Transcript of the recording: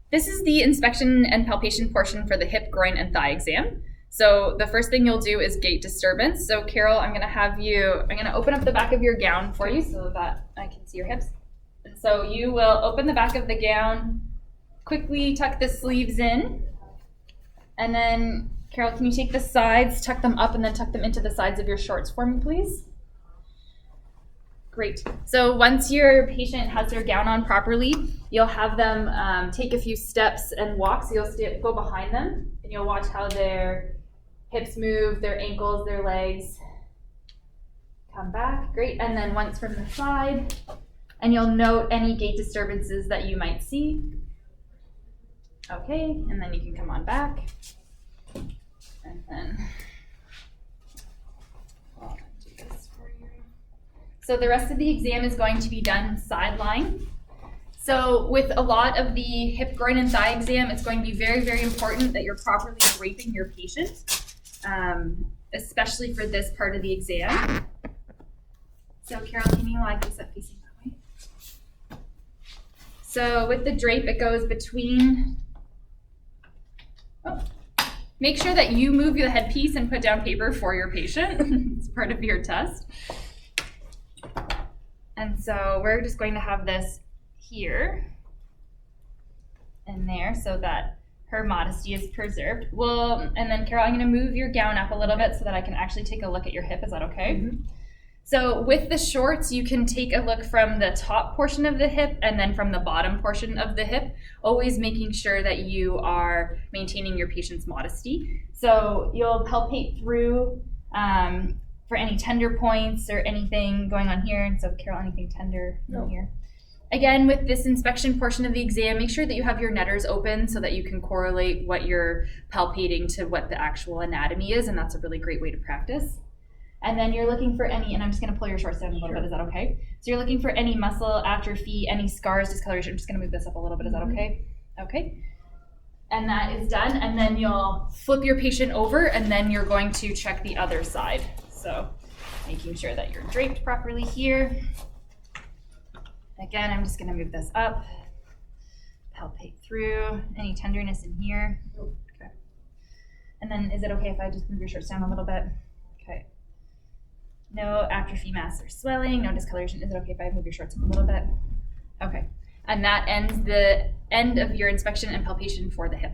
This is the inspection and palpation portion for the hip, groin, and thigh exam. So the first thing you'll do is gait disturbance. So Carol, I'm gonna open up the back of your gown for you so that I can see your hips. And so you will open the back of the gown, quickly tuck the sleeves in, and then Carol, can you take the sides, tuck them up, and then tuck them into the sides of your shorts for me, please? Great. So once your patient has their gown on properly, you'll have them take a few steps and walk. So you'll go behind them and you'll watch how their hips move, their ankles, their legs. Come back. Great. And then once from the side, and you'll note any gait disturbances that you might see. Okay. And then you can come on back. And then I'll do this for you. So the rest of the exam is going to be done side lying. So with a lot of the hip, groin, and thigh exam, it's going to be very, very important that you're properly draping your patient, especially for this part of the exam. So Carol, can you lie this up facing that way? So with the drape, it goes between, make sure that you move the headpiece and put down paper for your patient. It's part of your test. And so we're just going to have this here and there so that her modesty is preserved. Well, and then Carol, I'm going to move your gown up a little bit so that I can actually take a look at your hip. Is that okay? Mm-hmm. So with the shorts, you can take a look from the top portion of the hip and then from the bottom portion of the hip, always making sure that you are maintaining your patient's modesty. So you'll palpate through for any tender points or anything going on here. And so Carol, anything tender in here? Again, with this inspection portion of the exam, make sure that you have your netters open so that you can correlate what you're palpating to what the actual anatomy is, and that's a really great way to practice. And then you're looking for any, and I'm just going to pull your shorts down a little bit, is that okay? So you're looking for any muscle atrophy, any scars, discoloration. I'm just going to move this up a little bit, is that okay? Okay. And that is done, and then you'll flip your patient over, and then you're going to check the other side. So making sure that you're draped properly here. Again, I'm just going to move this up, palpate through, any tenderness in here. Okay. And then is it okay if I just move your shorts down a little bit? Okay. No atrophy, mass, or swelling, no discoloration. Is it okay if I move your shorts up a little bit? Okay. And that ends the end of your inspection and palpation for the hip.